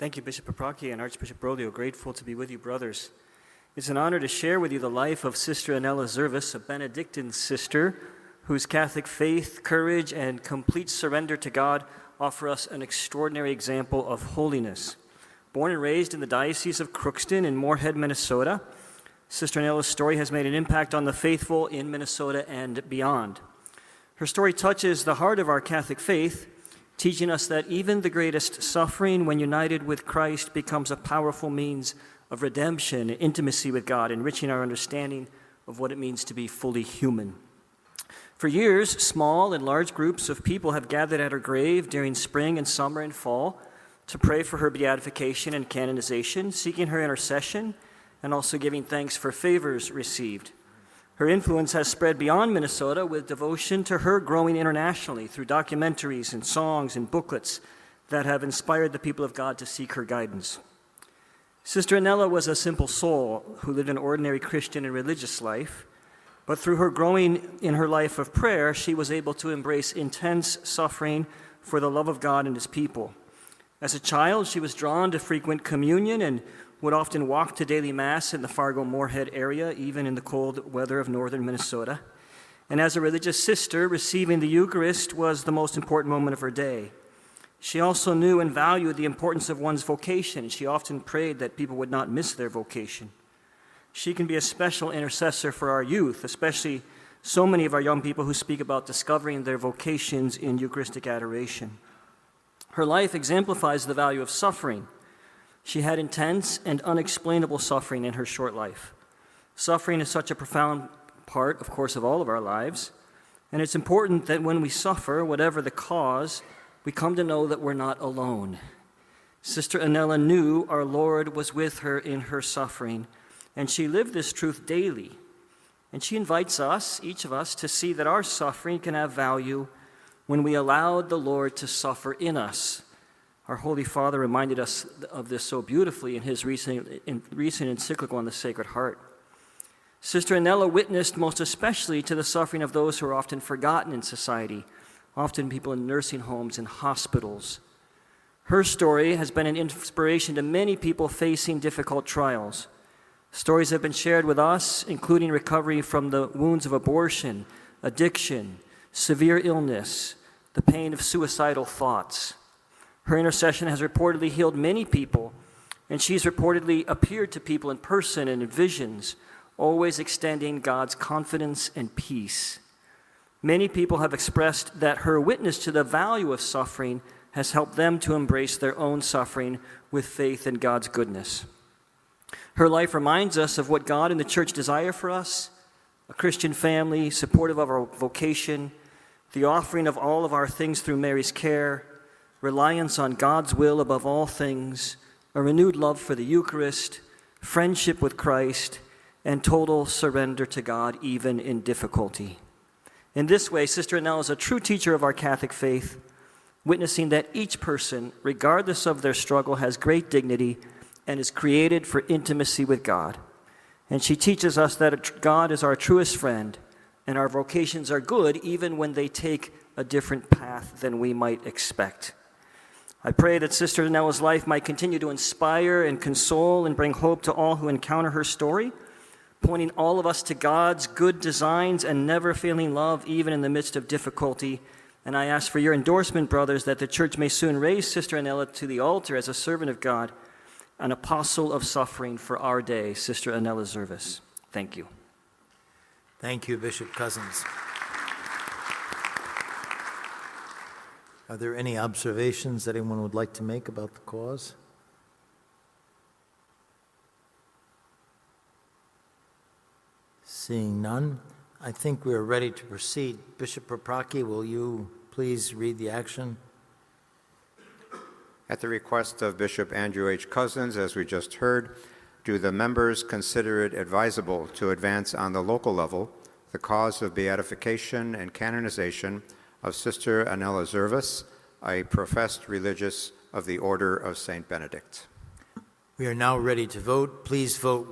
Thank you, Bishop Paprocki and Archbishop Broglio. Grateful to be with you, brothers. It's an honor to share with you the life of Sister Annella Zervas, a Benedictine sister whose Catholic faith, courage, and complete surrender to God offer us an extraordinary example of holiness. Born and raised in the Diocese of Crookston in Moorhead, Minnesota, Sister Annella's story has made an impact on the faithful in Minnesota and beyond. Her story touches the heart of our Catholic faith, teaching us that even the greatest suffering, when united with Christ, becomes a powerful means of redemption and intimacy with God, enriching our understanding of what it means to be fully human. For years, small and large groups of people have gathered at her grave during spring and summer and fall to pray for her beatification and canonization, seeking her intercession, and also giving thanks for favors received. Her influence has spread beyond Minnesota, with devotion to her growing internationally through documentaries and songs and booklets that have inspired the people of God to seek her guidance. Sister Annella was a simple soul who lived an ordinary Christian and religious life, but through her growing in her life of prayer, she was able to embrace intense suffering for the love of God and his people. As a child, she was drawn to frequent communion and would often walk to daily Mass in the Fargo-Moorhead area, even in the cold weather of northern Minnesota. And as a religious sister, receiving the Eucharist was the most important moment of her day. She also knew and valued the importance of one's vocation. She often prayed that people would not miss their vocation. She can be a special intercessor for our youth, especially so many of our young people who speak about discovering their vocations in Eucharistic adoration. Her life exemplifies the value of suffering. She had intense and unexplainable suffering in her short life. Suffering is such a profound part, of course, of all of our lives, and it's important that when we suffer, whatever the cause, we come to know that we're not alone. Sister Annella knew our Lord was with her in her suffering, and she lived this truth daily. And she invites us, each of us, to see that our suffering can have value when we allowed the Lord to suffer in us. Our Holy Father reminded us of this so beautifully in his recent encyclical on the Sacred Heart. Sister Annella witnessed most especially to the suffering of those who are often forgotten in society, often people in nursing homes and hospitals. Her story has been an inspiration to many people facing difficult trials. Stories have been shared with us, including recovery from the wounds of abortion, addiction, severe illness, the pain of suicidal thoughts. Her intercession has reportedly healed many people, and she's reportedly appeared to people in person and in visions, always extending God's confidence and peace. Many people have expressed that her witness to the value of suffering has helped them to embrace their own suffering with faith in God's goodness. Her life reminds us of what God and the Church desire for us: a Christian family, supportive of our vocation, the offering of all of our things through Mary's care, reliance on God's will above all things, a renewed love for the Eucharist, friendship with Christ, and total surrender to God even in difficulty. In this way, Sister Annella is a true teacher of our Catholic faith, witnessing that each person, regardless of their struggle, has great dignity and is created for intimacy with God. And she teaches us that God is our truest friend, and our vocations are good even when they take a different path than we might expect. I pray that Sister Annella's life might continue to inspire and console and bring hope to all who encounter her story, pointing all of us to God's good designs and never-failing love, even in the midst of difficulty. And I ask for your endorsement, brothers, that the Church may soon raise Sister Annella to the altar as a servant of God, an apostle of suffering for our day, Sister Annella Zervas. Thank you. Thank you, Bishop Cozzens. Are there any observations that anyone would like to make about the cause? Seeing none, I think we are ready to proceed. Bishop Paprocki, will you please read the action? At the request of Bishop Andrew H. Cozzens, as we just heard, do the members consider it advisable to advance on the local level the cause of beatification and canonization of Sister Annella Zervas, a professed religious of the Order of St. Benedict? We are now ready to vote. Please vote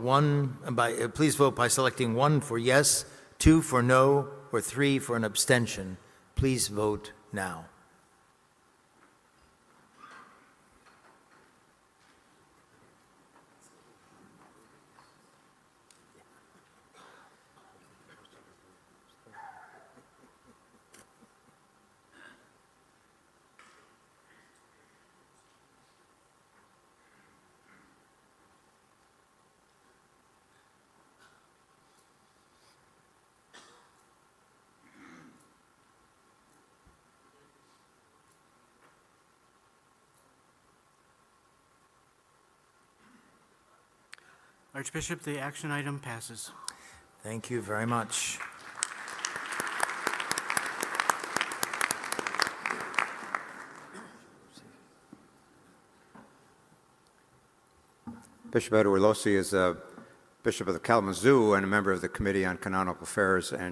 by selecting 1 for yes, 2 for no, or 3 for an abstention. Please vote now. Archbishop, the action item passes. Thank you very much. Bishop Edward Losi is a Bishop of the Kalamazoo and a member of the Committee on Canonical Affairs and